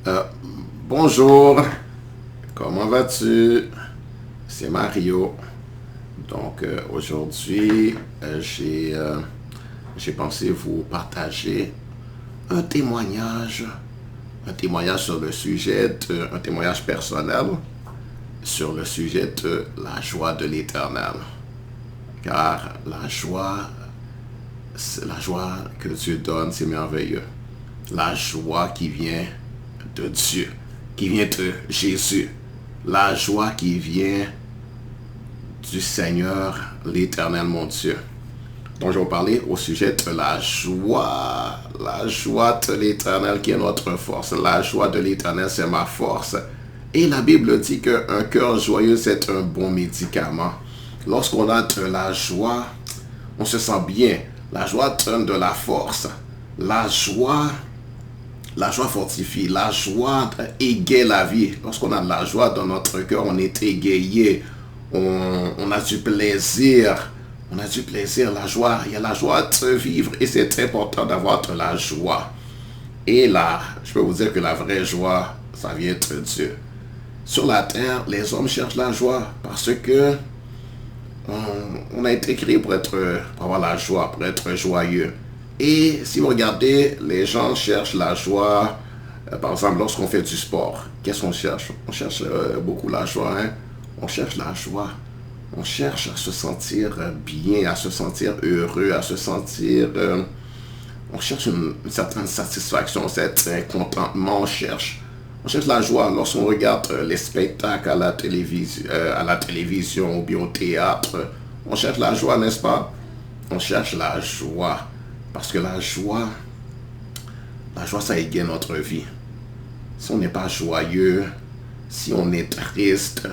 Euh, Bonjour, comment vas-tu? C'est Mario. Donc aujourd'hui, j'ai pensé vous partager un témoignage, un témoignage sur le sujet, un témoignage personnel sur le sujet de la joie de l'Éternel. Car la joie que Dieu donne, c'est merveilleux. La joie qui vient de Dieu, qui vient de Jésus. La joie qui vient du Seigneur, l'Éternel, mon Dieu. Donc, je vais vous parler au sujet de la joie de l'Éternel qui est notre force. La joie de l'Éternel, c'est ma force. Et la Bible dit qu'un cœur joyeux, c'est un bon médicament. Lorsqu'on a de la joie, on se sent bien. La joie donne de la force. La joie fortifie. La joie égaye la vie. Lorsqu'on a de la joie dans notre cœur, on est égayé. On a du plaisir. On a du plaisir, la joie. Il y a la joie de vivre et c'est important d'avoir de la joie. Et là, je peux vous dire que la vraie joie, ça vient de Dieu. Sur la terre, les hommes cherchent la joie parce que on a été créé pour avoir la joie, pour être joyeux. Et si vous regardez, les gens cherchent la joie, par exemple, lorsqu'on fait du sport. Qu'est-ce qu'on cherche? On cherche beaucoup la joie, hein? On cherche la joie. On cherche à se sentir bien, à se sentir heureux, à se sentir... on cherche une certaine satisfaction, un certain contentement, on cherche la joie lorsqu'on regarde les spectacles à la télévision ou bien au théâtre. On cherche la joie, n'est-ce pas? On cherche la joie. Parce que la joie, ça égaye notre vie. Si on n'est pas joyeux, si on est triste,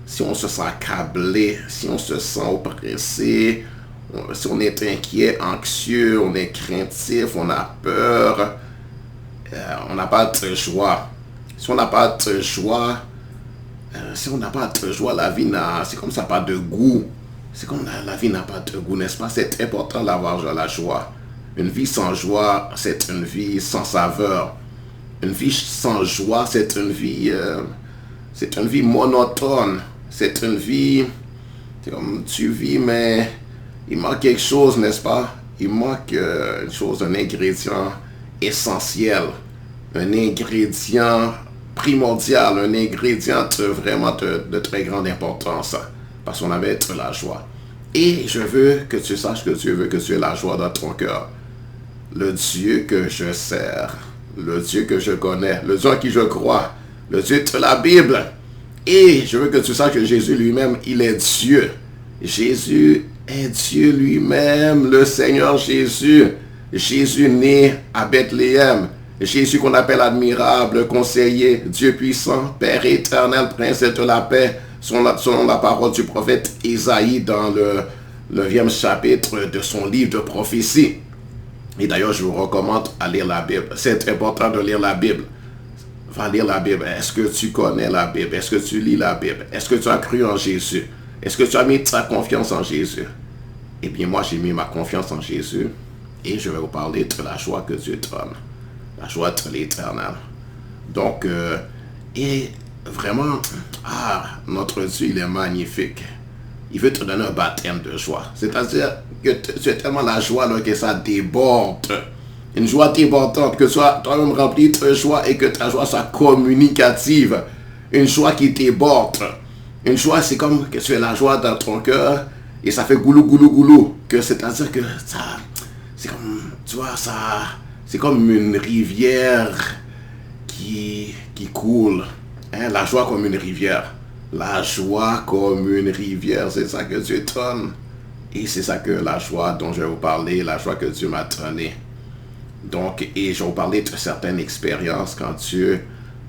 si on se sent accablé, si on se sent oppressé, si on est inquiet, anxieux, on est craintif, on a peur, on n'a pas de joie. Si on n'a pas de joie, la vie c'est comme ça, pas de goût. C'est comme la vie n'a pas de goût, n'est-ce pas? C'est important d'avoir la joie. Une vie sans joie, c'est une vie sans saveur. Une vie sans joie, c'est une vie monotone. C'est une vie, c'est comme tu vis, mais il manque quelque chose, n'est-ce pas? Il manque une chose, un ingrédient essentiel, un ingrédient primordial, un ingrédient vraiment de très grande importance, parce qu'on avait de la joie. Et je veux que tu saches que Dieu veut que tu aies la joie dans ton cœur. Le Dieu que je sers, le Dieu que je connais, le Dieu en qui je crois, le Dieu de la Bible. Et je veux que tu saches que Jésus lui-même, il est Dieu. Jésus est Dieu lui-même, le Seigneur Jésus. Jésus né à Bethléem. Jésus qu'on appelle admirable, conseiller, Dieu puissant, Père éternel, Prince de la paix, selon la parole du prophète Isaïe dans le 9e chapitre de son livre de prophétie. Et d'ailleurs, je vous recommande à lire la Bible. C'est important de lire la Bible. Va lire la Bible. Est-ce que tu connais la Bible? Est-ce que tu lis la Bible? Est-ce que tu as cru en Jésus? Est-ce que tu as mis ta confiance en Jésus? Eh bien, moi, j'ai mis ma confiance en Jésus. Et je vais vous parler de la joie que Dieu donne. La joie de l'Éternel. Donc, et vraiment, notre Dieu, il est magnifique. Il veut te donner un baptême de joie. C'est-à-dire que tu as tellement la joie là, que ça déborde. Une joie débordante, que tu sois toi-même rempli de joie et que ta joie soit communicative. Une joie qui déborde. Une joie, c'est comme que tu as la joie dans ton cœur et ça fait goulou, goulou, goulou. C'est-à-dire que ça, c'est comme, tu vois, ça, c'est comme une rivière qui coule. Hein, la joie comme une rivière. La joie comme une rivière, c'est ça que Dieu donne. Et c'est ça que la joie dont je vais vous parler, la joie que Dieu m'a donnée. Donc, et je vais vous parler de certaines expériences quand Dieu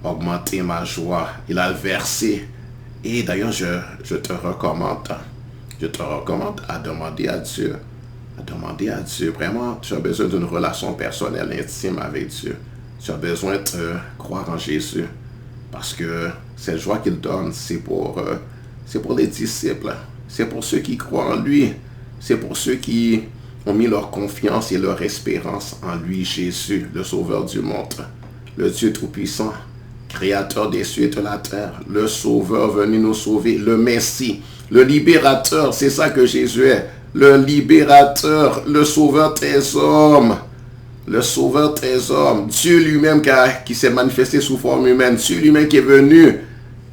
a augmenté ma joie. Il a versé. Et d'ailleurs, je te recommande à demander à Dieu. À demander à Dieu. Vraiment, tu as besoin d'une relation personnelle, intime avec Dieu. Tu as besoin de croire en Jésus. Parce que cette joie qu'il donne, c'est pour les disciples. C'est pour ceux qui croient en lui. C'est pour ceux qui ont mis leur confiance et leur espérance en lui, Jésus, le Sauveur du monde, le Dieu Tout-Puissant. créateur des cieux et de la terre, le sauveur venu nous sauver, le Messie, le libérateur, c'est ça que Jésus est, le libérateur, le sauveur des hommes. Le sauveur des hommes, Dieu lui-même qui s'est manifesté sous forme humaine, Dieu lui-même qui est venu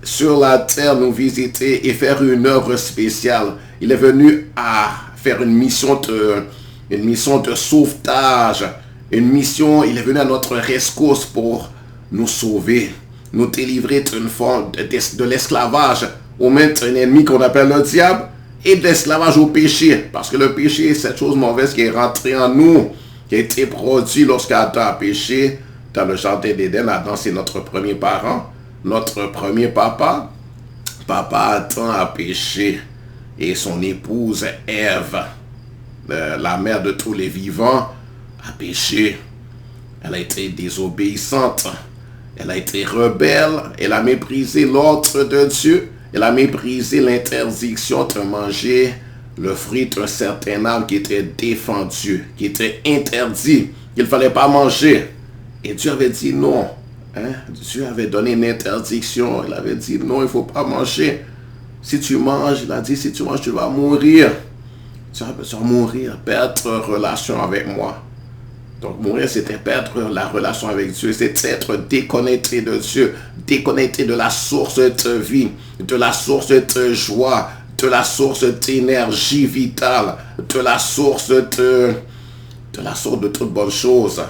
sur la terre nous visiter et faire une œuvre spéciale. Il est venu à faire une mission de sauvetage, il est venu à notre rescousse pour nous sauver, nous délivrer d'une forme de l'esclavage aux mains d'un ennemi qu'on appelle le diable et de l'esclavage au péché. Parce que le péché est cette chose mauvaise qui est rentrée en nous, qui a été produit lorsqu'Adam a péché dans le jardin d'Éden. Adam, c'est notre premier parent, notre premier papa. Papa Adam a péché et son épouse Ève, la mère de tous les vivants, a péché. Elle a été désobéissante, elle a été rebelle, elle a méprisé l'ordre de Dieu, elle a méprisé l'interdiction de manger le fruit d'un certain arbre qui était défendu, qui était interdit, qu'il ne fallait pas manger. Et Dieu avait dit non. Dieu avait donné une interdiction. Il avait dit non, il ne faut pas manger. Si tu manges, il a dit, si tu manges, tu vas mourir. Tu vas mourir, perdre relation avec moi. Donc mourir, c'était perdre la relation avec Dieu. C'était être déconnecté de Dieu, déconnecté de la source de vie, de la source de joie, de la source d'énergie vitale, de la source de toute bonne chose.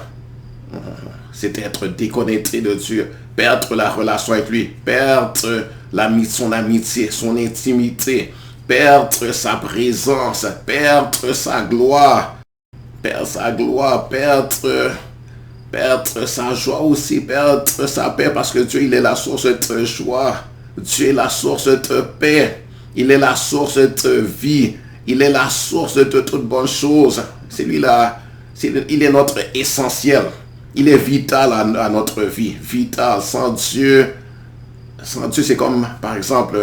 C'était être déconnecté de Dieu, perdre la relation avec lui, perdre son amitié, son intimité, perdre sa présence, perdre sa gloire, perdre sa joie aussi, perdre sa paix, parce que Dieu, il est la source de joie, Dieu est la source de paix, il est la source de vie, il est la source de toute bonne chose. C'est lui là, il est notre essentiel. Il est vital à notre vie, vital. Sans Dieu, c'est comme, par exemple,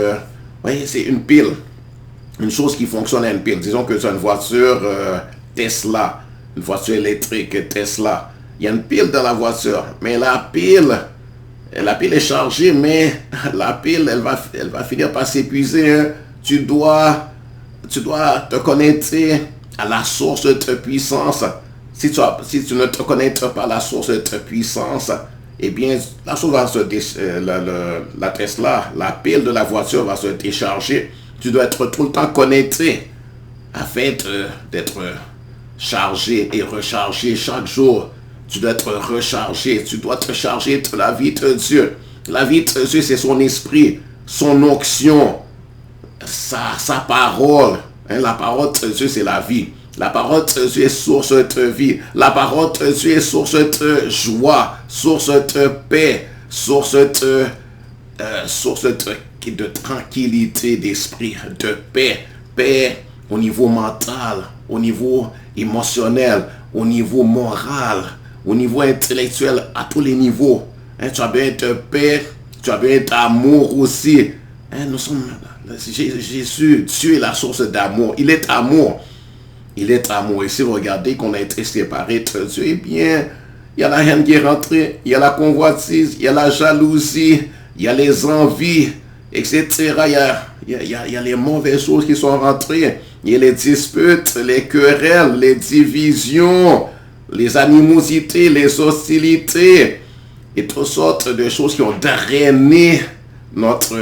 c'est une pile, une chose qui fonctionne à une pile. Disons que c'est une voiture Tesla, une voiture électrique Tesla. Il y a une pile dans la voiture, mais la pile est chargée, mais la pile, elle va finir par s'épuiser. Hein. Tu dois te connecter à la source de ta puissance. Si tu ne te connectes pas à la source de ta puissance, eh bien, la chose va la Tesla, la pile de la voiture va se décharger. Tu dois être tout le temps connecté afin d'être chargé et rechargé chaque jour. Tu dois être rechargé, tu dois te charger de la vie de Dieu. La vie de Dieu, c'est son esprit, son onction, sa parole. La parole de Dieu, c'est la vie. La parole de Dieu est source de vie. La parole de Dieu est source de joie, source de paix, source de tranquillité d'esprit, de paix. Paix au niveau mental, au niveau émotionnel, au niveau moral, au niveau intellectuel, à tous les niveaux. Tu as besoin de paix, tu as besoin d'amour aussi. Jésus, Dieu est la source d'amour. Il est amour. Il est amour. Et si vous regardez qu'on a été séparés de Dieu, eh bien, il y a la haine qui est rentrée, il y a la convoitise, il y a la jalousie, il y a les envies, etc. Il y a les mauvaises choses qui sont rentrées. Il y a les disputes, les querelles, les divisions, les animosités, les hostilités et toutes sortes de choses qui ont drainé notre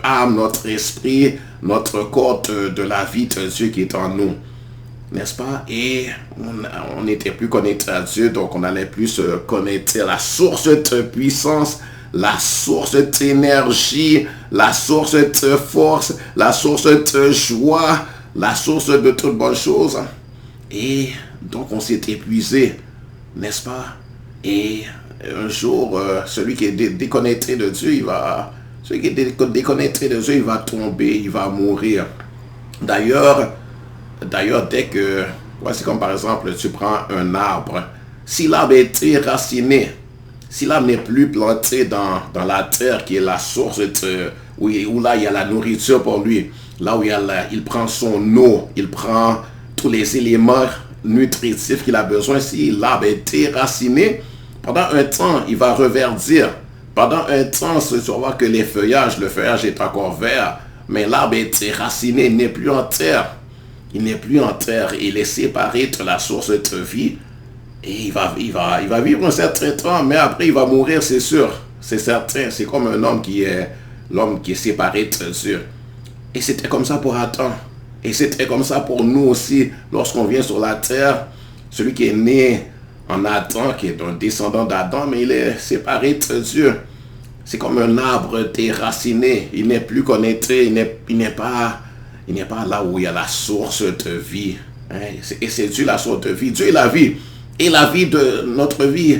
âme, notre esprit, notre corps de la vie de Dieu qui est en nous. N'est-ce pas? Et on n'était plus connecté à Dieu, donc on n'allait plus se connecter à la source de puissance, la source d'énergie, la source de force, la source de joie, la source de toutes bonnes choses. Et donc on s'est épuisé, n'est-ce pas? Et un jour, celui qui est déconnecté de Dieu, il va tomber, il va mourir. D'ailleurs, c'est comme par exemple, tu prends un arbre. Si l'arbre est déraciné, si l'arbre n'est plus planté dans la terre qui est la source où là il y a la nourriture pour lui, là où il prend son eau, il prend tous les éléments nutritifs qu'il a besoin. Si l'arbre est déraciné, pendant un temps, il va reverdir. Pendant un temps, tu vas voir que le feuillage est encore vert, mais l'arbre est déraciné, il n'est plus en terre. Il n'est plus en terre, il est séparé de la source de vie. Et il va vivre un certain temps, mais après il va mourir, c'est sûr. C'est certain. C'est comme l'homme qui est séparé de Dieu. Et c'était comme ça pour Adam. Et c'était comme ça pour nous aussi, lorsqu'on vient sur la terre. Celui qui est né en Adam, qui est un descendant d'Adam, mais il est séparé de Dieu. C'est comme un arbre déraciné. Il n'est plus connecté, il n'est pas là où il y a la source de vie. Et c'est Dieu la source de vie. Dieu est la vie. Et la vie de notre vie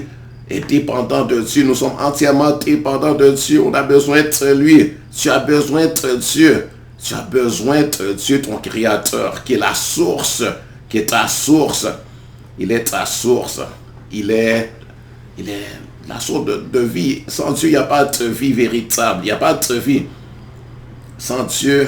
est dépendante de Dieu. Nous sommes entièrement dépendants de Dieu. On a besoin de lui. Tu as besoin de Dieu. Tu as besoin de Dieu, ton Créateur, qui est la source, qui est ta source. Il est ta source. Il est la source de vie. Sans Dieu, il n'y a pas de vie véritable. Il n'y a pas de vie. Sans Dieu,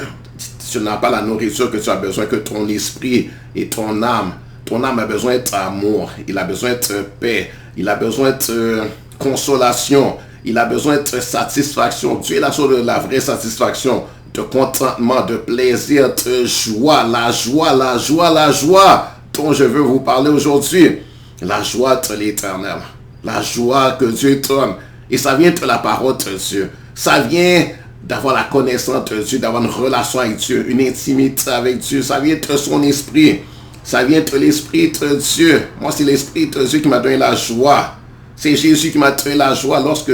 tu n'as pas la nourriture que tu as besoin, que ton esprit et ton âme. Ton âme a besoin d'amour. Il a besoin de paix. Il a besoin de consolation. Il a besoin de satisfaction. Dieu est la source de la vraie satisfaction, de contentement, de plaisir, de joie. La joie, la joie, la joie dont je veux vous parler aujourd'hui. La joie de l'Éternel. La joie que Dieu donne. Et ça vient de la parole de Dieu. Ça vient d'avoir la connaissance de Dieu, d'avoir une relation avec Dieu, une intimité avec Dieu. Ça vient de son esprit. Ça vient de l'esprit de Dieu. Moi, c'est l'esprit de Dieu qui m'a donné la joie. C'est Jésus qui m'a donné la joie lorsque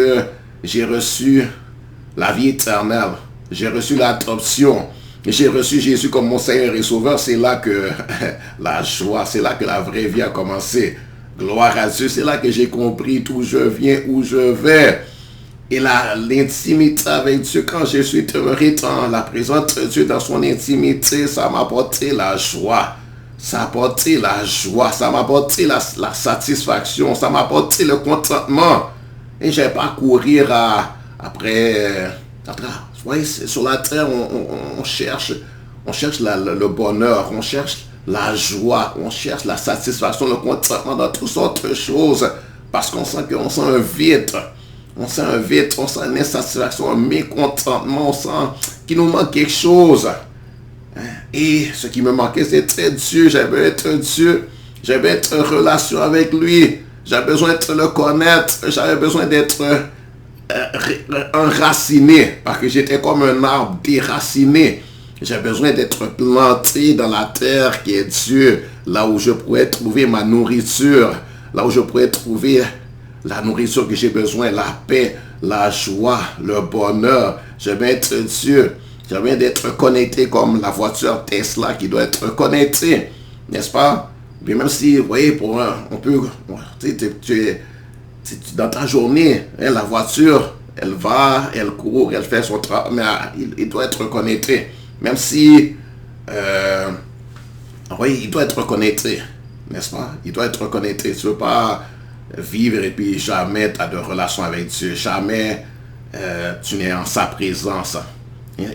j'ai reçu la vie éternelle. J'ai reçu l'adoption. J'ai reçu Jésus comme mon Seigneur et Sauveur. C'est là que la joie, c'est là que la vraie vie a commencé. Gloire à Dieu. C'est là que j'ai compris d'où je viens, où je vais. Et l'intimité avec Dieu, quand je suis demeuré dans la présence de Dieu, dans son intimité, ça m'a apporté la joie. Ça m'a apporté la joie. Ça m'a apporté la satisfaction. Ça m'a apporté le contentement. Et je n'ai pas courir après. Vous voyez, sur la terre, on cherche le bonheur, on cherche la joie, on cherche la satisfaction, le contentement dans toutes sortes de choses. Parce qu'on sent un vide. On sent un vide, on sent une insatisfaction, un mécontentement, on sent qu'il nous manque quelque chose. Et ce qui me manquait, c'était Dieu. J'avais besoin de Dieu. J'avais être en relation avec lui. J'avais besoin de le connaître. J'avais besoin d'être enraciné. Parce que j'étais comme un arbre déraciné. J'ai besoin d'être planté dans la terre qui est Dieu. Là où je pourrais trouver ma nourriture. Là où je pourrais trouver la nourriture que j'ai besoin. La paix, la joie, le bonheur. Je veux être Dieu. Je viens d'être connecté comme la voiture Tesla qui doit être connectée. N'est-ce pas? Puis même si, vous voyez, on peut, dans ta journée, la voiture, elle va, elle court, elle fait son travail, mais il doit être connecté. Même si, oui, il doit être connecté. N'est-ce pas? Il doit être connecté. Tu ne veux pas vivre et puis jamais tu as de relation avec Dieu. Jamais tu n'es en sa présence.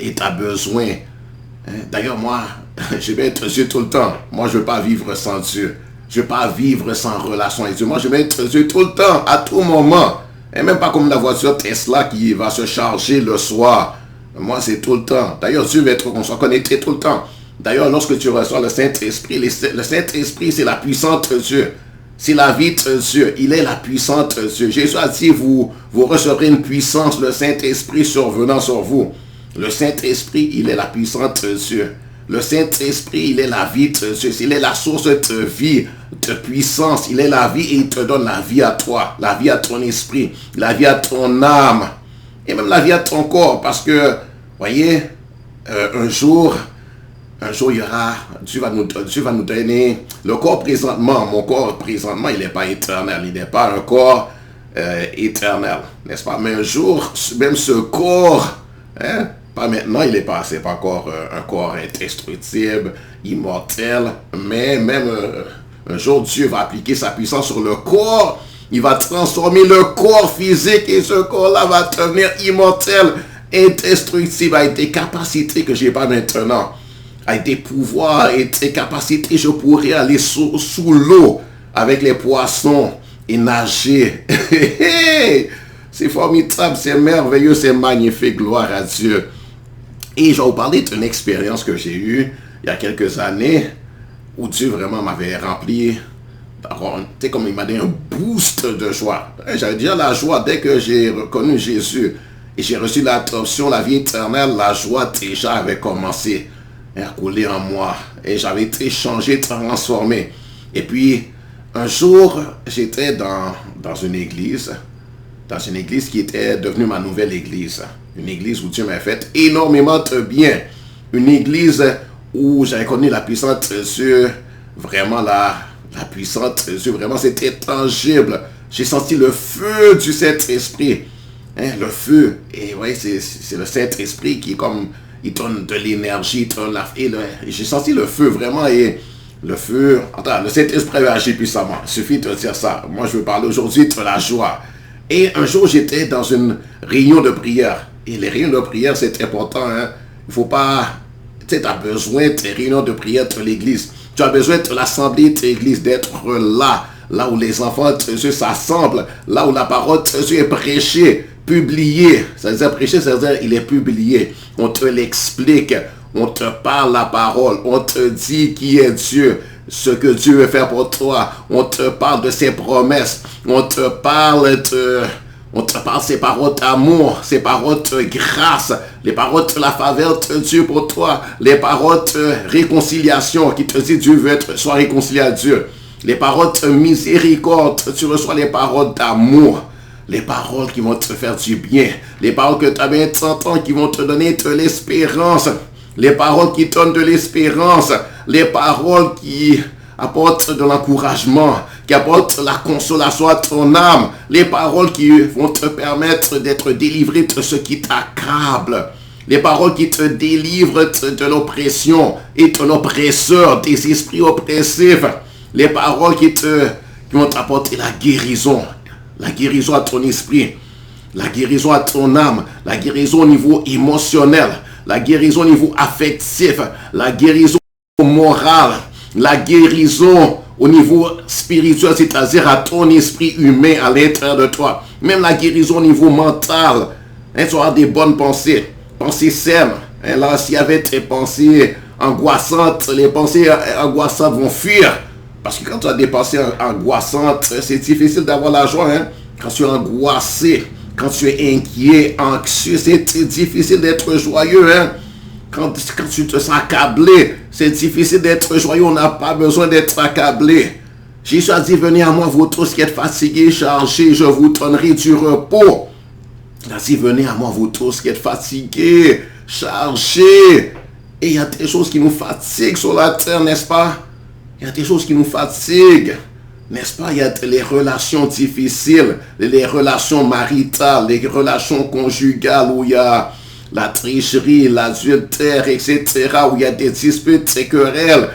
Et tu as besoin. D'ailleurs, moi, je vais être Dieu tout le temps. Moi, je ne veux pas vivre sans Dieu. Je ne veux pas vivre sans relation avec Dieu. Moi, je vais être Dieu tout le temps, à tout moment. Et même pas comme la voiture Tesla qui va se charger le soir. Moi, c'est tout le temps. D'ailleurs, Dieu veut qu'on soit connecté tout le temps. D'ailleurs, lorsque tu reçois le Saint-Esprit, le Saint-Esprit, c'est la puissance de Dieu. C'est la vie de Dieu. Il est la puissance de Dieu. Jésus a dit, vous recevrez une puissance, le Saint-Esprit survenant sur vous. Le Saint-Esprit, il est la puissance de Dieu. Le Saint-Esprit, il est la vie de Dieu. Il est la source de vie, de puissance. Il est la vie et il te donne la vie à toi, la vie à ton esprit, la vie à ton âme et même la vie à ton corps. Parce que, voyez, un jour, il y aura, Dieu va nous donner le corps présentement. Mon corps présentement, il n'est pas éternel. Il n'est pas un corps éternel, n'est-ce pas? Mais un jour, même ce corps, pas maintenant, il n'est pas, c'est pas encore un corps indestructible, immortel, mais même un jour, Dieu va appliquer sa puissance sur le corps. Il va transformer le corps physique et ce corps-là va devenir immortel, indestructible, avec des capacités que je n'ai pas maintenant. Avec des pouvoirs et des capacités, je pourrais aller sous l'eau avec les poissons et nager. C'est formidable, c'est merveilleux, c'est magnifique, gloire à Dieu. Et je vais vous parler d'une expérience que j'ai eue il y a quelques années où Dieu vraiment m'avait rempli. Tu sais, comme il m'a donné un boost de joie. J'avais déjà la joie dès que j'ai reconnu Jésus et j'ai reçu l'adoption, la vie éternelle. La joie déjà avait commencé à couler en moi et j'avais été changé, transformé. Et puis, un jour, j'étais dans une église qui était devenue ma nouvelle église. Une église où Dieu m'a fait énormément de bien. Une église où j'avais connu la puissance de Dieu, vraiment la puissance de Dieu, vraiment c'était tangible. J'ai senti le feu du Saint-Esprit. Le feu, et ouais, c'est le Saint-Esprit qui comme, il donne de l'énergie, j'ai senti le feu vraiment, et le feu, le Saint-Esprit a agi puissamment. Il suffit de dire ça. Moi, je veux parler aujourd'hui de la joie. Et un jour, j'étais dans une réunion de prière. Et les réunions de prière, c'est important. Hein? Il ne faut pas... Tu sais, tu as besoin des réunions de prière de l'église. Tu as besoin de l'assemblée de l'église, d'être là où les enfants de Dieu s'assemblent, là où la parole de Dieu est prêchée, publiée. Ça veut dire prêcher, ça veut dire il est publié. On te l'explique, on te parle la parole, on te dit qui est Dieu, ce que Dieu veut faire pour toi. On te parle de ses promesses, on te parle ses paroles d'amour, ses paroles de grâce, les paroles de la faveur de Dieu pour toi, les paroles de réconciliation qui te dit Dieu veut soit réconcilié à Dieu, les paroles de miséricorde, tu reçois les paroles d'amour, les paroles qui vont te faire du bien, les paroles que tu as bien entendu qui vont te donner de l'espérance, les paroles qui donnent de l'espérance, les paroles qui apportent de l'encouragement, qui apportent la consolation à ton âme, les paroles qui vont te permettre d'être délivré de ce qui t'accable, les paroles qui te délivrent de l'oppression et de l'oppresseur, des esprits oppressifs, les paroles qui vont t'apporter la guérison à ton esprit, la guérison à ton âme, la guérison au niveau émotionnel, la guérison au niveau affectif, la guérison morale, la guérison au niveau spirituel, c'est-à-dire à ton esprit humain à l'intérieur de toi. Même la guérison au niveau mental. Tu auras des bonnes pensées saines. Là, s'il y avait des pensées angoissantes, les pensées angoissantes vont fuir. Parce que quand tu as des pensées angoissantes, c'est difficile d'avoir la joie. Quand tu es angoissé, quand tu es inquiet, anxieux, c'est difficile d'être joyeux. Quand tu te sens accablé, c'est difficile d'être joyeux. On n'a pas besoin d'être accablé. Jésus a dit, venez à moi, vous tous qui êtes fatigués, chargés, je vous donnerai du repos. Il a dit, venez à moi, vous tous qui êtes fatigués, chargés. Et il y a des choses qui nous fatiguent sur la terre, n'est-ce pas? Il y a des choses qui nous fatiguent, n'est-ce pas? Il y a les relations difficiles, les relations maritales, les relations conjugales où il y a la tricherie, l'adultère, etc., où il y a des disputes, des querelles,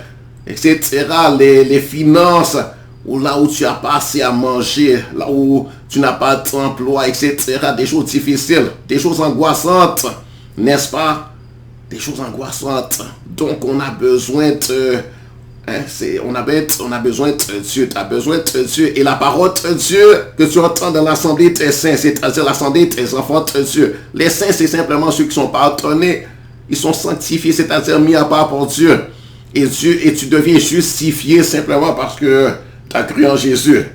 etc., les finances, ou là où tu n'as pas assez à manger, là où tu n'as pas d'emploi, etc., des choses difficiles, des choses angoissantes, n'est-ce pas? Des choses angoissantes. Donc, on a besoin de... on a besoin de Dieu, tu as besoin de Dieu. Et la parole de Dieu que tu entends dans l'assemblée des saints, c'est-à-dire l'assemblée des enfants de Dieu. Les saints, c'est simplement ceux qui sont pardonnés, ils sont sanctifiés, c'est-à-dire mis à part pour Dieu. Et tu deviens justifié simplement parce que tu as cru en Jésus.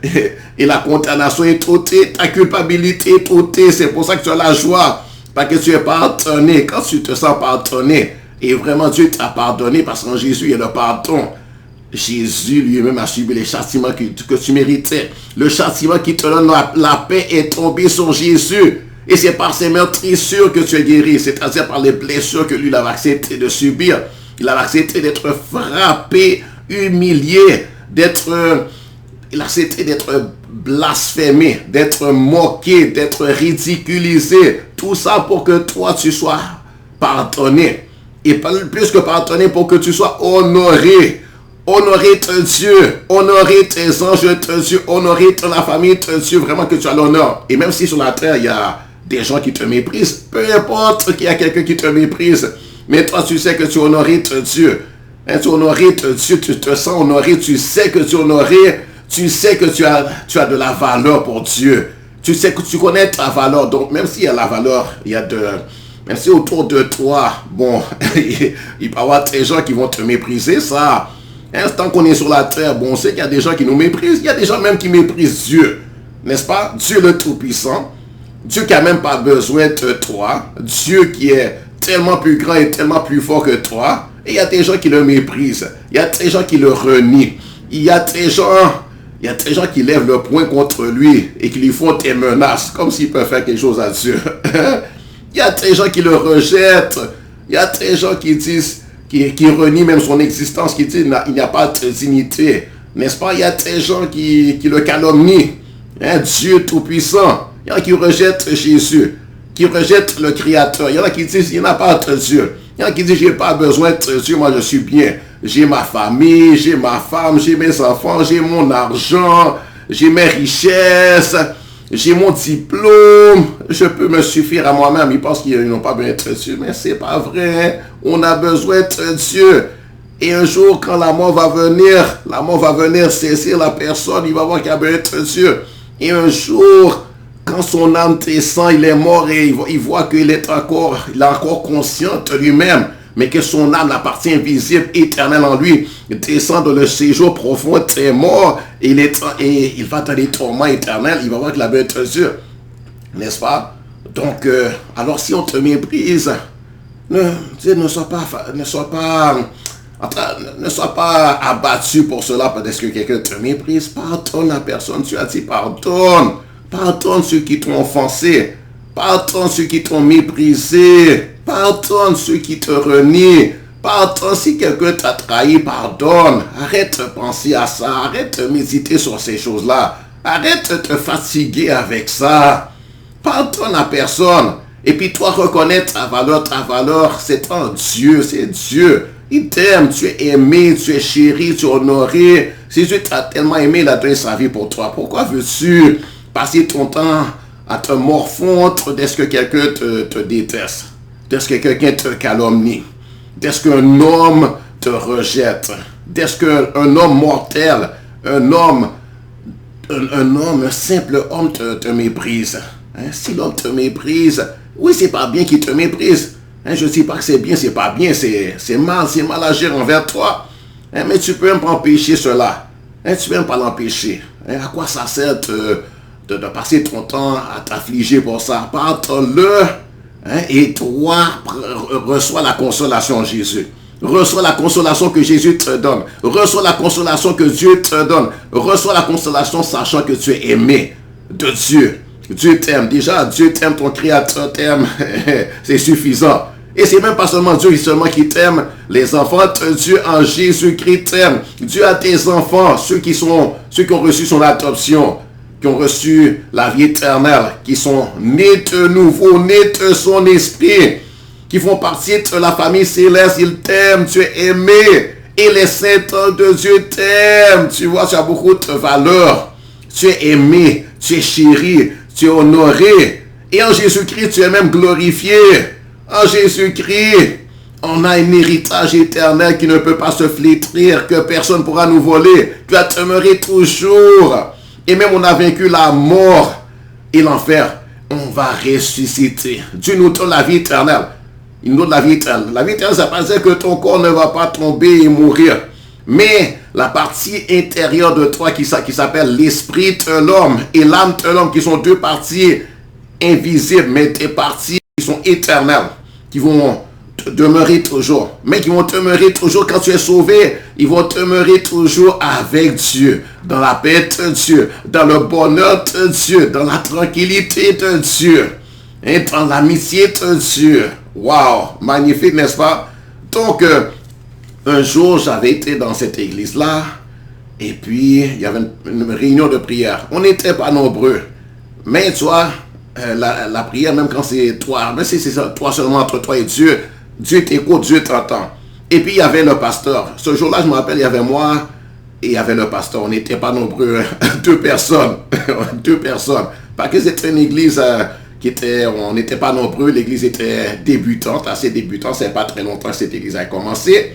Et la condamnation est ôtée, ta culpabilité est ôtée. C'est pour ça que tu as la joie, parce que tu es pardonné. Quand tu te sens pardonné, et vraiment Dieu t'a pardonné parce qu'en Jésus, il y a le pardon. Jésus lui-même a subi les châtiments que tu méritais. Le châtiment qui te donne la paix est tombé sur Jésus. Et c'est par ses meurtrissures que tu es guéri. C'est-à-dire par les blessures que lui avait accepté de subir. Il a accepté d'être frappé, humilié, il a accepté d'être blasphémé, d'être moqué, d'être ridiculisé. Tout ça pour que toi tu sois pardonné. Et plus que pardonné, pour que tu sois honoré. Honorer ton Dieu, honorer tes anges de Dieu, honorer la famille de Dieu, vraiment que tu as l'honneur. Et même si sur la terre, il y a des gens qui te méprisent, peu importe qu'il y a quelqu'un qui te méprise, mais toi, tu sais que tu honores ton Dieu. Tu honores ton Dieu, tu te sens honoré, tu sais que tu es honoré, tu sais que tu as de la valeur pour Dieu. Tu sais que tu connais ta valeur. Donc, même s'il y a la valeur, même si autour de toi, bon, il peut y avoir des gens qui vont te mépriser, ça. Tant qu'on est sur la terre, bon, on sait qu'il y a des gens qui nous méprisent. Il y a des gens même qui méprisent Dieu. N'est-ce pas? Dieu le Tout-Puissant. Dieu qui n'a même pas besoin de toi. Dieu qui est tellement plus grand et tellement plus fort que toi. Et il y a des gens qui le méprisent. Il y a des gens qui le renient. Il y a des gens qui lèvent le poing contre lui et qui lui font des menaces, comme s'ils peuvent faire quelque chose à Dieu. Il y a des gens qui le rejettent. Il y a des gens qui disent, qui renient même son existence, qui disent il n'y a pas de dignité. N'est-ce pas? Il y a des gens qui le calomnient. Dieu Tout-Puissant. Il y en a qui rejettent Jésus, qui rejettent le Créateur. Il y en a qui disent il n'y a pas de Dieu. Il y en a qui disent j'ai pas besoin de Dieu, moi je suis bien. J'ai ma famille, j'ai ma femme, j'ai mes enfants, j'ai mon argent, j'ai mes richesses, j'ai mon diplôme. Je peux me suffire à moi-même. Ils pensent qu'ils n'ont pas besoin de Dieu, mais c'est pas vrai. On a besoin de Dieu. Et un jour, quand la mort va venir saisir la personne, il va voir qu'il a besoin de Dieu. Et un jour, quand son âme descend, il est mort et il voit qu'il est encore conscient de lui-même, mais que son âme, la partie invisible, éternelle en lui, descend dans le séjour profond des morts et il va dans les tourments éternels, il va voir qu'il a besoin de Dieu. N'est-ce pas? Donc, alors si on te méprise, ne sois pas abattu pour cela parce que quelqu'un te méprise. Pardonne la personne. Tu as dit pardonne. Pardonne ceux qui t'ont offensé. Pardonne ceux qui t'ont méprisé. Pardonne ceux qui te renient. Pardonne si quelqu'un t'a trahi. Pardonne. Arrête de penser à ça. Arrête de méditer sur ces choses-là. Arrête de te fatiguer avec ça. Pardonne la personne. Et puis toi, reconnais ta valeur. Ta valeur, c'est en Dieu. C'est Dieu. Il t'aime, tu es aimé, tu es chéri, tu es honoré. Si Dieu t'a tellement aimé, il a donné sa vie pour toi. Pourquoi veux-tu passer ton temps à te morfondre dès que quelqu'un te déteste, dès que quelqu'un te calomnie, dès qu'un homme te rejette, dès qu'un homme mortel, un simple homme te méprise. Si l'homme te méprise, oui, c'est pas bien qu'il te méprise. Je ne dis pas que c'est bien, c'est pas bien, c'est mal agir envers toi. Mais tu peux même pas empêcher cela. Tu peux même pas l'empêcher. À quoi ça sert de passer ton temps à t'affliger pour ça? Pardonne-le. Et toi, reçois la consolation de Jésus. Reçois la consolation que Jésus te donne. Reçois la consolation que Dieu te donne. Reçois la consolation sachant que tu es aimé de Dieu. Dieu t'aime. Déjà, Dieu t'aime, ton Créateur t'aime. C'est suffisant. Et c'est même pas seulement Dieu qui t'aime. Les enfants de Dieu en Jésus-Christ t'aiment. Dieu a des enfants, ceux qui ont reçu son adoption, qui ont reçu la vie éternelle, qui sont nés de nouveau, nés de son esprit, qui font partie de la famille céleste. Ils t'aiment, tu es aimé. Et les saints de Dieu t'aiment. Tu vois, tu as beaucoup de valeur. Tu es aimé, tu es chéri, tu es honoré. Et en Jésus-Christ, tu es même glorifié. En Jésus-Christ, on a un héritage éternel qui ne peut pas se flétrir, que personne ne pourra nous voler. Tu vas demeurer toujours. Et même on a vaincu la mort et l'enfer. On va ressusciter. Dieu nous donne la vie éternelle. Il nous donne la vie éternelle. La vie éternelle, ça ne veut pas dire que ton corps ne va pas tomber et mourir. Mais la partie intérieure de toi qui s'appelle l'esprit de l'homme et l'âme de l'homme, qui sont deux parties invisibles, mais des parties qui sont éternelles, qui vont demeurer toujours. Mais qui vont demeurer toujours quand tu es sauvé. Ils vont demeurer toujours avec Dieu, dans la paix de Dieu, dans le bonheur de Dieu, dans la tranquillité de Dieu, et dans l'amitié de Dieu. Waouh, magnifique, n'est-ce pas? Donc, un jour, j'avais été dans cette église-là, et puis il y avait une réunion de prière. On n'était pas nombreux, mais tu vois, la prière, même quand c'est toi, mais c'est toi seulement entre toi et Dieu, Dieu t'écoute, Dieu t'entend. Et puis il y avait le pasteur. Ce jour-là, je me rappelle, il y avait moi et il y avait le pasteur. On n'était pas nombreux, deux personnes. Parce que c'était une église on n'était pas nombreux, l'église était débutante, assez débutante, c'est pas très longtemps que cette église a commencé.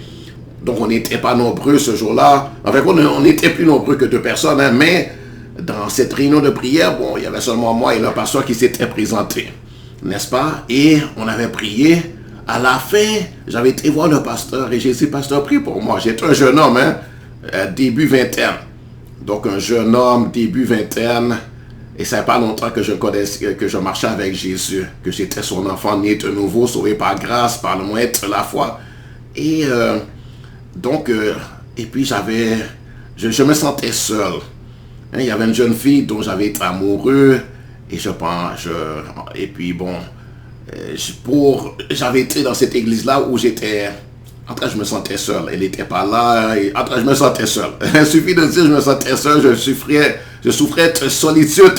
Donc on n'était pas nombreux ce jour-là. En fait, on n'était plus nombreux que deux personnes, mais dans cette réunion de prière, bon, il y avait seulement moi et le pasteur qui s'était présenté, n'est-ce pas? Et on avait prié. À la fin, j'avais été voir le pasteur et j'ai dit, pasteur, prie pour moi. J'étais un jeune homme, hein, début vingtaine. Donc un jeune homme, début vingtaine. Et ça fait pas longtemps que je marchais avec Jésus, que j'étais son enfant né de nouveau, sauvé par grâce, par le moyen de la foi. Et donc, et puis je me sentais seul. Hein, il y avait une jeune fille dont j'avais été amoureux, et et puis bon, j'avais été dans cette église-là où j'étais, en tout cas je me sentais seul. Elle n'était pas là, en tout cas je me sentais seul. Il suffit de dire je me sentais seul, je souffrais de solitude.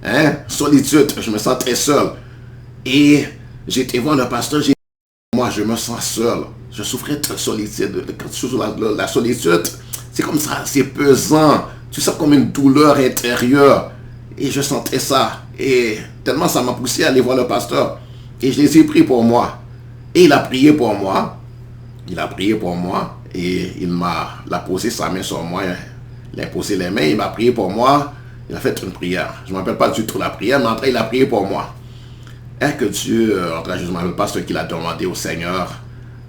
Hein? Solitude, je me sentais seul. Et j'étais voir le pasteur, j'ai dit, moi je me sens seul. Je souffrais de solitude. La solitude, c'est comme ça, c'est pesant. Tu sens comme une douleur intérieure. Et je sentais ça. Et tellement ça m'a poussé à aller voir le pasteur. Et je les ai pris pour moi. Et il a prié pour moi. Il a prié pour moi. Et il a posé sa main sur moi. Il a posé les mains. Il m'a prié pour moi. Il a fait une prière. Je ne me rappelle pas du tout la prière, mais après il a prié pour moi. Et que Dieu, je ne me rappelle pas ce qu'il a demandé au Seigneur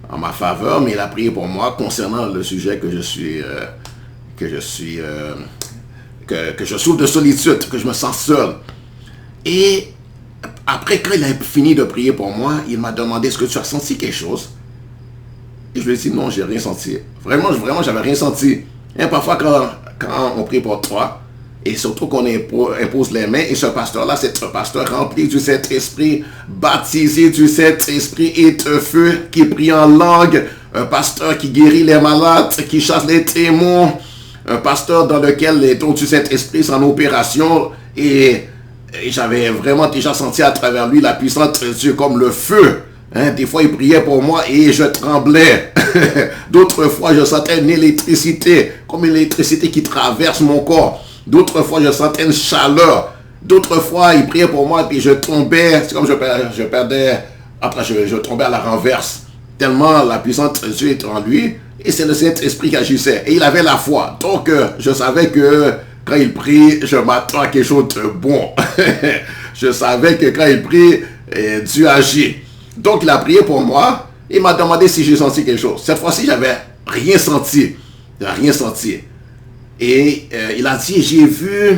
en ma faveur, mais il a prié pour moi concernant le sujet que je souffre de solitude, que je me sens seul. Et après, quand il a fini de prier pour moi, il m'a demandé, est-ce que tu as senti quelque chose? Et je lui ai dit, non, j'ai rien senti. Vraiment, j'avais rien senti. Et parfois, quand on prie pour toi, et surtout qu'on impose les mains, et ce pasteur-là, c'est un pasteur rempli du Saint-Esprit, baptisé du Saint-Esprit et de feu, qui prie en langue, un pasteur qui guérit les malades, qui chasse les démons, un pasteur dans lequel les dons du Saint-Esprit sont en opération, et j'avais vraiment déjà senti à travers lui la puissance de Dieu comme le feu. Hein, des fois, il priait pour moi et je tremblais. D'autres fois, je sentais une électricité, comme une électricité qui traverse mon corps. D'autres fois, je sentais une chaleur. D'autres fois, il priait pour moi et puis je tombais. C'est comme je perdais. Après, je tombais à la renverse. Tellement la puissance de Dieu était en lui. Et c'est le Saint-Esprit qui agissait. Et il avait la foi. Donc, je savais que quand il prie, je m'attends à quelque chose de bon. Je savais que quand il prie, Dieu agit. Donc, il a prié pour moi. Il m'a demandé si j'ai senti quelque chose. Cette fois-ci, j'avais rien senti. Il n'a rien senti. Et il a dit, j'ai vu,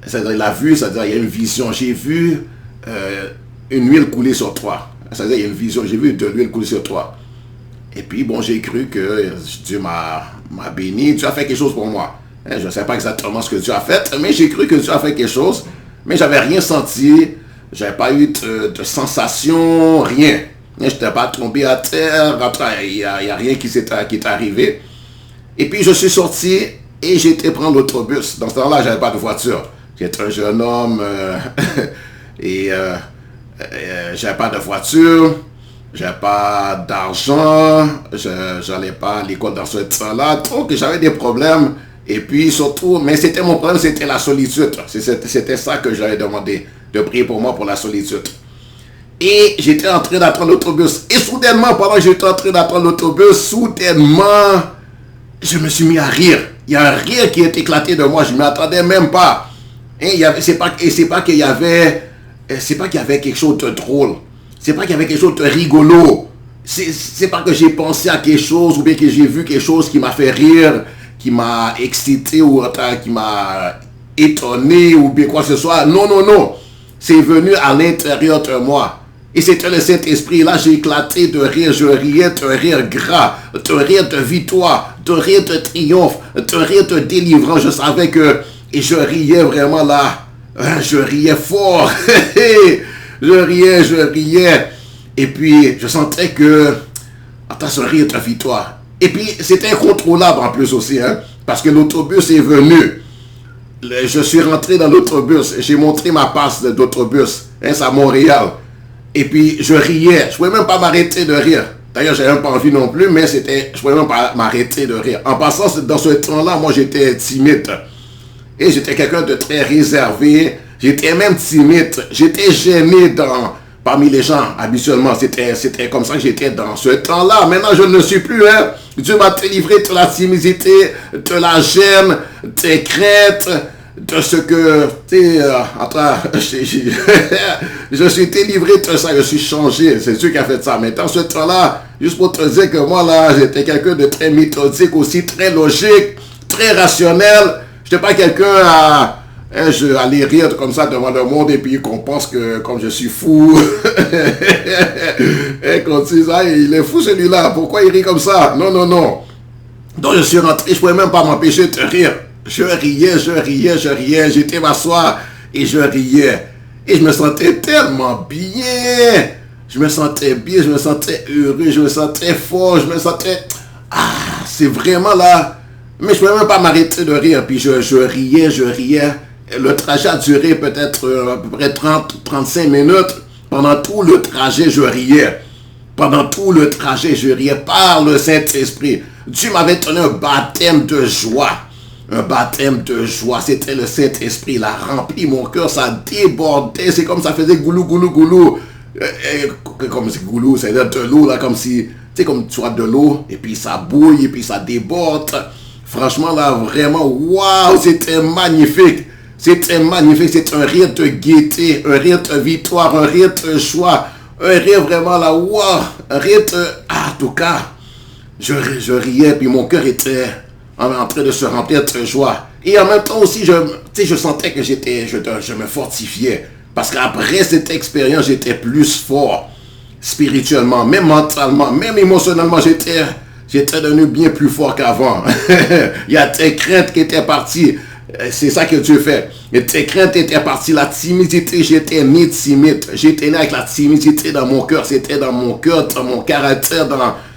c'est-à-dire il a vu, c'est-à-dire il y a une vision, j'ai vu une huile couler sur toi. C'est-à-dire il y a une vision, j'ai vu de l'huile couler sur toi. Et puis bon, j'ai cru que Dieu m'a béni, Dieu a fait quelque chose pour moi. Je ne sais pas exactement ce que Dieu a fait, mais j'ai cru que Dieu a fait quelque chose, mais j'avais rien senti, j'avais pas eu de sensation, rien. Je n'étais pas tombé à terre, il n'y a rien qui est arrivé. Et puis je suis sorti et j'ai été prendre l'autobus. Dans ce temps-là, je n'avais pas de voiture. J'étais un jeune homme et je n'avais pas de voiture, je n'avais pas d'argent, je n'allais pas à l'école dans ce temps-là. Donc j'avais des problèmes. Et puis surtout, mais c'était mon problème, c'était la solitude. C'était ça que j'avais demandé, de prier pour moi pour la solitude. Et j'étais en train d'attendre l'autobus. Et soudainement, pendant que j'étais en train d'attendre l'autobus, soudainement, je me suis mis à rire. Il y a un rire qui est éclaté de moi. Je ne m'attendais même pas. Et c'est pas qu'il y avait quelque chose de drôle. C'est pas qu'il y avait quelque chose de rigolo. C'est pas que j'ai pensé à quelque chose ou bien que j'ai vu quelque chose qui m'a fait rire, qui m'a excité ou qui m'a étonné ou bien quoi que ce soit. Non, non, non. C'est venu à l'intérieur de moi. Et c'était le Saint-Esprit. Là, j'ai éclaté de rire. Je riais de rire gras, de rire de victoire, de rire de triomphe, de rire de délivrance. Je savais que... Et je riais vraiment là. Je riais fort. Je riais. Et puis, je sentais que... Attends, ce rire de victoire. Et puis, c'était incontrôlable en plus aussi. Hein, parce que l'autobus est venu. Je suis rentré dans l'autobus. J'ai montré ma passe d'autobus. Hein, c'est à Montréal. Et puis, je riais. Je ne pouvais même pas m'arrêter de rire. D'ailleurs, je n'avais même pas envie non plus, mais je ne pouvais même pas m'arrêter de rire. En passant, dans ce temps-là, moi, j'étais timide. Et j'étais quelqu'un de très réservé. J'étais même timide. J'étais gêné parmi les gens, habituellement. C'était comme ça que j'étais dans ce temps-là. Maintenant, je ne le suis plus. Hein. Dieu m'a délivré de la timidité, de la gêne, des craintes, de ce que, tu sais, je suis délivré de ça, je suis changé. C'est Dieu qui a fait ça. Mais dans ce temps-là, juste pour te dire que moi, là, j'étais quelqu'un de très méthodique aussi, très logique, très rationnel. Je n'étais pas quelqu'un à aller rire comme ça devant le monde et puis qu'on pense que comme je suis fou. Et qu'on dit, ah, il est fou celui-là, pourquoi il rit comme ça? Non, non, non. Donc je suis rentré, je ne pouvais même pas m'empêcher de rire. Je riais, j'étais m'asseoir et je riais. Et je me sentais tellement bien. Je me sentais bien, je me sentais heureux, je me sentais fort, je me sentais... Ah, c'est vraiment là... Mais je ne pouvais même pas m'arrêter de rire. Puis je riais. Le trajet a duré peut-être à peu près 30-35 minutes. Pendant tout le trajet, je riais. Pendant tout le trajet, je riais par le Saint-Esprit. Dieu m'avait donné un baptême de joie. Un baptême de joie. C'était le Saint-Esprit. Il a rempli mon cœur. Ça débordait. C'est comme ça faisait goulou, goulou, goulou. Comme c'est goulou, c'est-à-dire de l'eau, là, comme si, tu sais, comme tu as de l'eau, et puis ça bouille, et puis ça déborde. Franchement, là, vraiment, waouh, c'était magnifique. C'était magnifique. C'est un rire de gaieté, un rire de victoire, un rire de joie, un rire vraiment là, waouh, un rire de... Ah, en tout cas, je riais, puis mon cœur était en train de se remplir de joie. Et en même temps aussi, je sentais que je me fortifiais. Parce qu'après cette expérience, j'étais plus fort spirituellement, même mentalement, même émotionnellement, j'étais devenu bien plus fort qu'avant. Il y a tes craintes qui étaient parties. C'est ça que Dieu fait. Et tes craintes étaient parties. La timidité, j'étais né timide. J'étais né avec la timidité dans mon cœur. C'était dans mon cœur, dans mon caractère.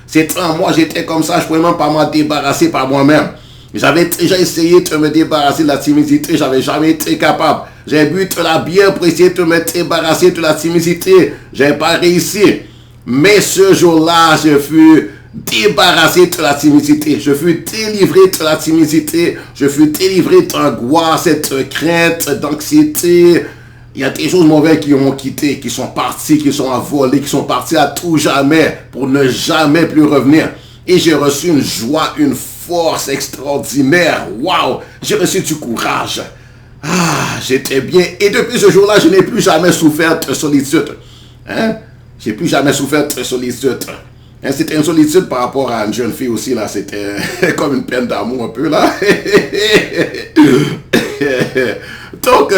C'était en moi, j'étais comme ça. Je ne pouvais même pas m'en débarrasser par moi-même. J'avais déjà essayé de me débarrasser de la timidité. J'avais jamais été capable. J'ai bu de la bière pour essayer de me débarrasser de la timidité. Je n'ai pas réussi. Mais ce jour-là, je fus débarrassé de la timidité. Je fus délivré de la timidité. Je fus délivré d'angoisse, cette crainte, d'anxiété. Il y a des choses mauvaises qui ont quitté, qui sont parties, qui sont envolées, qui sont parties à tout jamais pour ne jamais plus revenir. Et j'ai reçu une joie, une force extraordinaire. Waouh! J'ai reçu du courage. Ah, j'étais bien. Et depuis ce jour-là, je n'ai plus jamais souffert de solitude. Hein? J'ai plus jamais souffert de solitude. Hein? C'était une solitude par rapport à une jeune fille aussi, là. C'était comme une peine d'amour un peu, là. Donc,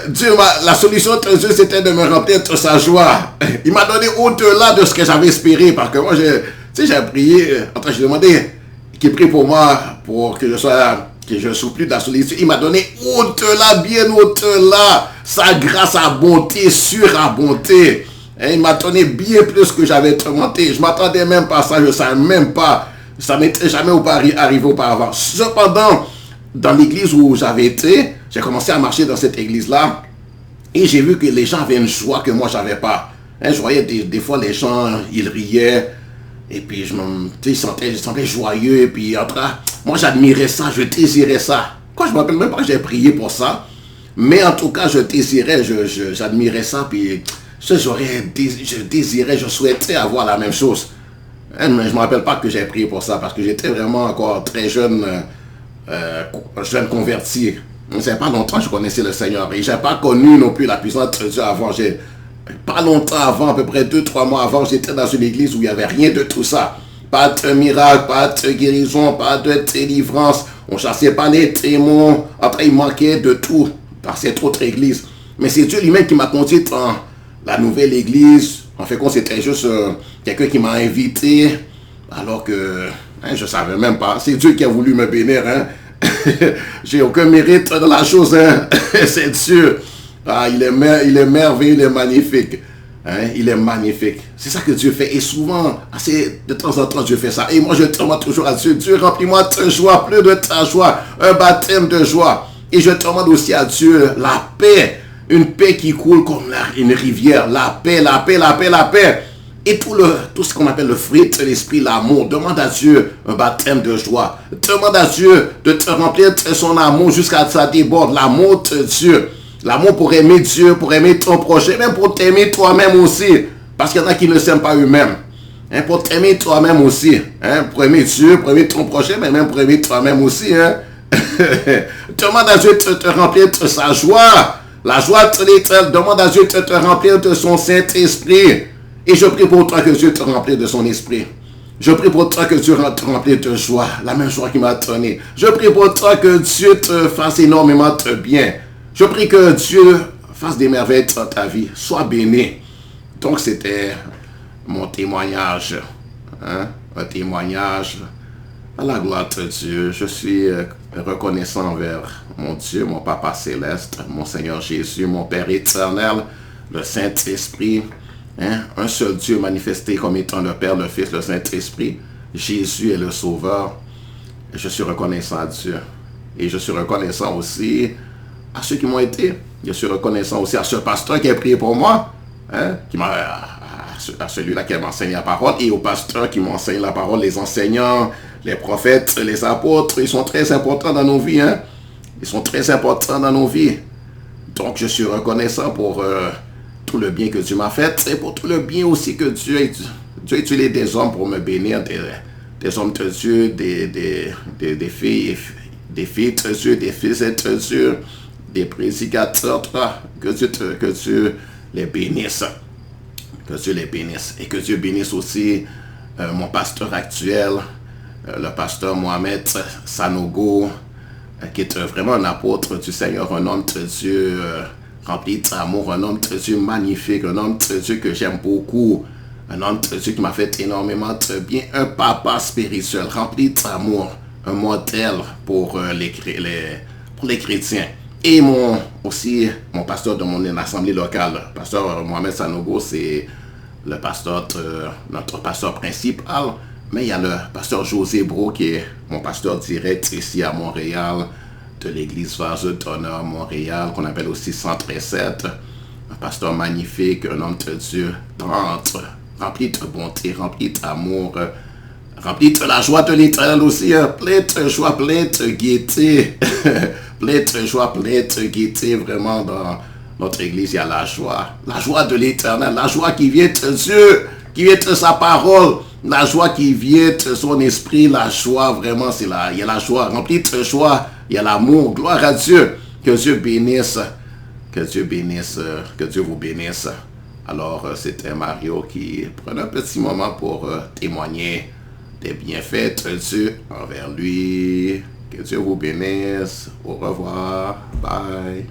Dieu, la solution de Dieu, c'était de me remplir de sa joie. Il m'a donné au-delà de ce que j'avais espéré. Parce que moi, j'ai prié. Attends, j'ai demandé qu'il prie pour moi, pour que je ne souffre plus de la solitude. Il m'a donné au-delà, bien au-delà, sa grâce, sa bonté, surabondée. Et il m'a donné bien plus que j'avais demandé. Je ne m'attendais même pas à ça, je ne savais même pas. Ça ne m'était jamais arrivé auparavant. Cependant, dans l'église où j'avais été, j'ai commencé à marcher dans cette église-là et j'ai vu que les gens avaient une joie que moi, je n'avais pas. Hein, je voyais des fois les gens, ils riaient. Et puis, je sentais joyeux. Et puis, moi, j'admirais ça, je désirais ça. Quoi, je ne me rappelle même pas que j'ai prié pour ça. Mais en tout cas, je désirais, j'admirais ça. Puis, je désirais, je souhaitais avoir la même chose. Mais je ne me rappelle pas que j'ai prié pour ça. Parce que j'étais vraiment encore très jeune, jeune converti. Ça fait pas longtemps que je connaissais le Seigneur. Et je n'ai pas connu non plus la puissance de Dieu avant. Pas longtemps avant, à peu près 2-3 mois avant, j'étais dans une église où il n'y avait rien de tout ça. Pas de miracle, pas de guérison, pas de délivrance. On ne chassait pas les démons. Après, il manquait de tout dans cette autre église. Mais c'est Dieu lui-même qui m'a conduit dans la nouvelle église. En fait, c'était juste quelqu'un qui m'a invité. Alors que je ne savais même pas. C'est Dieu qui a voulu me bénir. Hein? J'ai aucun mérite dans la chose. Hein? C'est Dieu. Ah, il est merveilleux, il est magnifique. Hein? Il est magnifique. C'est ça que Dieu fait. Et souvent, de temps en temps, Dieu fait ça. Et moi, je demande toujours à Dieu, Dieu, remplis-moi de joie, plus de ta joie, un baptême de joie. Et je demande aussi à Dieu la paix. Une paix qui coule comme une rivière. La paix, la paix, la paix, la paix. Et tout ce qu'on appelle le fruit de l'esprit, l'amour. Demande à Dieu un baptême de joie. Demande à Dieu de te remplir de son amour jusqu'à ce que ça déborde. L'amour de Dieu. L'amour pour aimer Dieu, pour aimer ton prochain, même pour t'aimer toi-même aussi. Parce qu'il y en a qui ne s'aiment pas eux-mêmes. Hein, pour t'aimer toi-même aussi. Hein, pour aimer Dieu, pour aimer ton prochain, mais même pour aimer toi-même aussi. Hein. Demande à Dieu de te remplir de sa joie. La joie de l'Éternel. Demande à Dieu de te remplir de son Saint-Esprit. Et je prie pour toi que Dieu te remplisse de son esprit. Je prie pour toi que Dieu te remplisse de joie. La même joie qu'il m'a donné. Je prie pour toi que Dieu te fasse énormément de bien. Je prie que Dieu fasse des merveilles dans ta vie. Sois béni. Donc c'était mon témoignage. Hein? Un témoignage à la gloire de Dieu. Je suis reconnaissant envers mon Dieu, mon Papa Céleste, mon Seigneur Jésus, mon Père éternel, le Saint-Esprit. Hein? Un seul Dieu manifesté comme étant le Père, le Fils, le Saint-Esprit. Jésus est le Sauveur. Et je suis reconnaissant à Dieu. Et je suis reconnaissant aussi à ceux qui m'ont été. Je suis reconnaissant aussi à ce pasteur qui a prié pour moi. Hein? À celui-là qui m'enseigne la parole. Et au pasteur qui m'enseigne la parole. Les enseignants, les prophètes, les apôtres. Ils sont très importants dans nos vies. Hein? Ils sont très importants dans nos vies. Donc je suis reconnaissant pour tout le bien que Dieu m'a fait. Et pour tout le bien aussi que Dieu a utilisé des hommes pour me bénir. Des hommes de Dieu, des filles de Dieu, des fils de Dieu, des prédicateurs. Que Dieu les bénisse. Que Dieu les bénisse. Et que Dieu bénisse aussi mon pasteur actuel, le pasteur Mohamed Sanogo, qui est vraiment un apôtre du Seigneur, un homme de Dieu rempli d'amour, un homme de Dieu magnifique, un homme de Dieu que j'aime beaucoup, un homme de Dieu qui m'a fait énormément de bien, un papa spirituel rempli d'amour, un modèle pour les chrétiens. Et aussi mon pasteur de mon assemblée locale, pasteur Mohamed Sanogo, c'est le pasteur notre pasteur principal. Mais il y a le pasteur José Bro qui est mon pasteur direct ici à Montréal, de l'église Vase d'Honneur Montréal, qu'on appelle aussi 137. Un pasteur magnifique, un homme de Dieu, tendre, rempli de bonté, rempli d'amour, rempli de la joie de l'Éternel aussi, hein, plein de joie, plein de gaieté, plein de joie, plein de gaieté, vraiment dans notre église, il y a la joie de l'Éternel, la joie qui vient de Dieu, qui vient de sa parole, la joie qui vient de son esprit, la joie vraiment, il y a la joie, remplie de joie, il y a l'amour, gloire à Dieu, que Dieu bénisse, que Dieu vous bénisse. Alors, c'était Mario qui prenait un petit moment pour témoigner des bienfaits de Dieu envers lui. Que Dieu vous bénisse. Au revoir. Bye.